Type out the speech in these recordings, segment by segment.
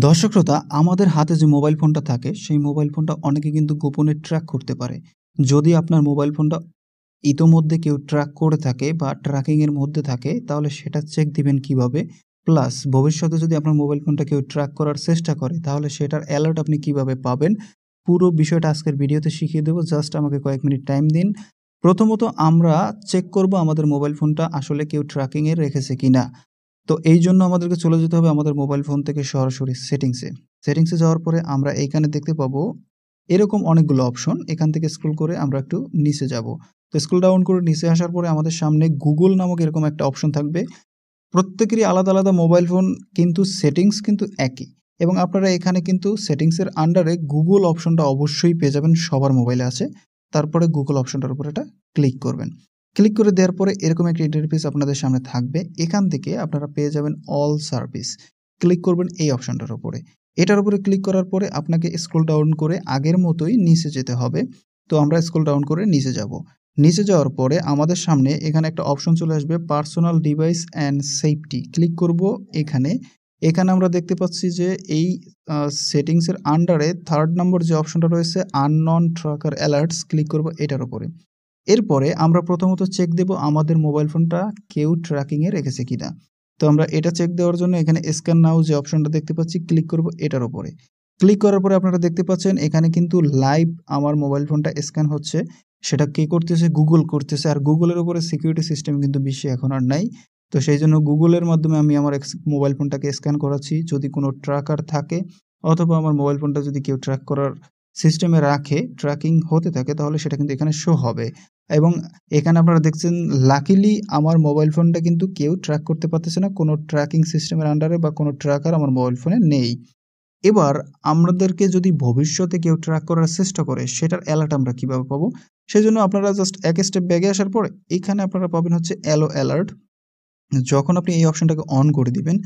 দর্শক শ্রোতা, আমাদের হাতে যে মোবাইল ফোনটা থাকে, সেই মোবাইল ফোনটা অনেকে কিন্তু গোপনে ট্র্যাক করতে পারে। যদি আপনার মোবাইল ফোনটা ইতোমধ্যে কেউ ট্র্যাক করে থাকে বা ট্র্যাকিং এর মধ্যে থাকে, তাহলে সেটা চেক দিবেন কিভাবে? প্লাস ভবিষ্যতে যদি আপনার মোবাইল ফোনটা কেউ ট্র্যাক করার চেষ্টা করে, তাহলে সেটার অ্যালার্ট আপনি কিভাবে পাবেন? পুরো বিষয়টা আজকের ভিডিওতে শিখিয়ে দেব। জাস্ট আমাকে কয়েক মিনিট টাইম দিন। প্রথমত আমরা চেক করব আমাদের মোবাইল ফোনটা আসলে কেউ ট্র্যাকিং এ রেখেছে কিনা। তো এইজন্য আমাদেরকে চলে যেতে হবে আমাদের মোবাইল ফোন থেকে সরাসরি সেটিংসে। সেটিংসে যাওয়ার পরে আমরা এইখানে দেখতে পাবো এরকম অনেকগুলো অপশন। এখান থেকে স্ক্রল করে আমরা একটু নিচে যাবো। তো স্ক্রল ডাউন করে নিচে আসার পরে আমাদের সামনে Google নামক এরকম একটা অপশন থাকবে। প্রত্যেকেরই আলাদা, আলাদা মোবাইল ফোন কিন্তু সেটিংস কিন্তু একই এবং আপনারা এখানে কিন্তু সেটিংসের আন্ডারে Google অপশনটা অবশ্যই পেয়ে যাবেন, সবার মোবাইলে আছে। তারপরে Google অপশনটার উপর এটা ক্লিক করবেন। ক্লিক করে দেওয়ার পরে এরকম একটা ইন্টারফেস আপনাদের সামনে থাকবে। এখান থেকে আপনারা পেয়ে যাবেন অল সার্ভিস। ক্লিক করবেন এই অপশনটার উপরে। এটার উপরে ক্লিক করার পরে আপনাকে স্ক্রল ডাউন করে আগের মতোই নিচে যেতে হবে। তো আমরা স্ক্রল ডাউন করে নিচে যাব। নিচে যাওয়ার পরে আমাদের সামনে এখানে একটা অপশন চলে আসবে personal device and safety. Click করব এখানে। এখানে আমরা দেখতে পাচ্ছি যে এই সেটিংসের আন্ডারে 3rd নম্বর যে অপশনটা রয়েছে আননন ট্র্যাকার অ্যালার্টস, ক্লিক করব এটার উপরে। এরপরে আমরা প্রথমত চেক দেব আমাদের মোবাইল ফোনটা কেউ ট্র্যাকিং এ রেখেছে কিনা। তো আমরা এটা চেক দেওয়ার জন্য এখানে স্ক্যান নাও যে অপশনটা দেখতে পাচ্ছি, ক্লিক করব এটার উপরে। ক্লিক করার পরে আপনারা দেখতে পাচ্ছেন এখানে কিন্তু লাইভ আমার মোবাইল ফোনটা স্ক্যান হচ্ছে। সেটা কে করতেছে? Google করতেছে। আর Google এর উপরে সিকিউরিটি সিস্টেম কিন্তু বেশি এখন আর নাই। তো সেইজন্য Google এর মাধ্যমে আমি আমার মোবাইল ফোনটাকে স্ক্যান করাচ্ছি। যদি কোনো ট্র্যাকার থাকে অথবা আমার মোবাইল ফোনটা যদি কেউ ট্র্যাক করার সিস্টেমে রাখে, ট্র্যাকিং হতে থাকে, তাহলে সেটা কিন্তু এখানে শো হবে। এবং এখানে আপনারা দেখছেন লাকিলি আমার মোবাইল ফোনটা কিন্তু কেউ ট্র্যাক করতে পারতেছে না। কোনো ট্র্যাকিং সিস্টেমের আন্ডারে বা কোনো ট্র্যাকার আমার মোবাইল ফোনে নেই। এবার আমাদেরকে যদি ভবিষ্যতে কেউ ট্র্যাক করার চেষ্টা করে, সেটার অ্যালার্ট আমরা কিভাবে পাবো? সেজন্য আপনারা জাস্ট এক স্টেপ ব্যাকে আসার পরে এখানে আপনারা পাবেন হচ্ছে অ্যালো অ্যালার্ট। যখন আপনি এই অপশনটাকে অন করে দিবেন,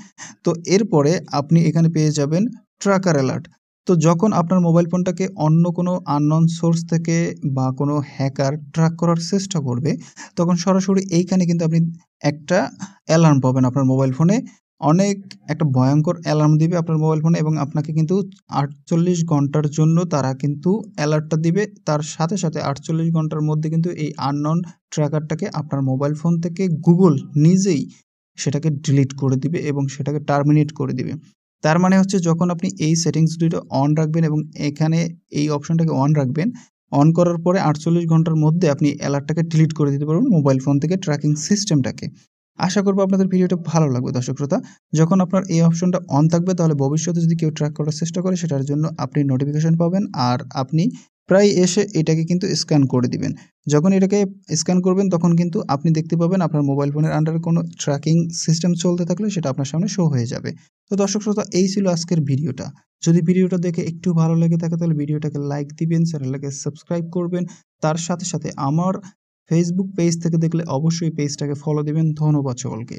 তো এরপরে আপনি এখানে পেয়ে যাবেন ট্র্যাকার অ্যালার্ট। তো যখন আপনার মোবাইল ফোনটাকে অন্য কোনো আননোন সোর্স থেকে বা কোনো হ্যাকার ট্র্যাক করার চেষ্টা করবে, তখন সরাসরি এইখানে কিন্তু আপনি একটা অ্যালার্ম পাবেন আপনার মোবাইল ফোনে। অনেক একটা ভয়ংকর অ্যালার্ম দিবে আপনার মোবাইল ফোনে এবং আপনাকে কিন্তু ৪৮ ঘন্টার জন্য তারা কিন্তু অ্যালার্টটা দিবে। তার সাথে, সাথে ৪৮ ঘন্টার মধ্যে কিন্তু এই আননোন ট্র্যাকারটাকে আপনার মোবাইল ফোন থেকে Google নিজেই সেটাকে ডিলিট করে দিবে এবং সেটাকে টার্মিনেট করে দিবে। তার মানে হচ্ছে যখন আপনি এই সেটিংস দুটো অন রাখবেন এবং এখানে এই অপশনটাকে অন রাখবেন, অন করার পরে ৪৮ ঘন্টার মধ্যে আপনি অ্যালার্টটাকে ডিলিট করে দিতে পারবেন মোবাইল ফোন থেকে ট্র্যাকিং সিস্টেমটাকে। আশা করব আপনাদের ভিডিওটা ভালো লাগবে দর্শক শ্রোতা। যখন আপনার এই অপশনটা অন থাকবে তাহলে ভবিষ্যতে যদি কেউ ট্র্যাক করার চেষ্টা করে সেটার জন্য আপনি নোটিফিকেশন পাবেন আর আপনি প্রায় এসে এটাকে কিন্তু স্ক্যান করে দিবেন। যখন এটাকে স্ক্যান করবেন তখন কিন্তু আপনি দেখতে পাবেন আপনার মোবাইল ফোনের আন্ডারে কোনো ট্র্যাকিং সিস্টেম চলতে থাকলে সেটা আপনার সামনে শো হয়ে যাবে। তো দর্শক শ্রোতা, এই ছিল আজকের ভিডিওটা। যদি ভিডিওটা দেখে একটু ভালো লেগে থাকে তাহলে ভিডিওটাকে লাইক দিবেন, চ্যানেলটাকে সাবস্ক্রাইব করবেন। তার সাথে, সাথে আমার ফেসবুক পেজ থেকে দেখলে অবশ্যই পেজটাকে ফলো দিবেন। ধন্যবাদ সকলকে।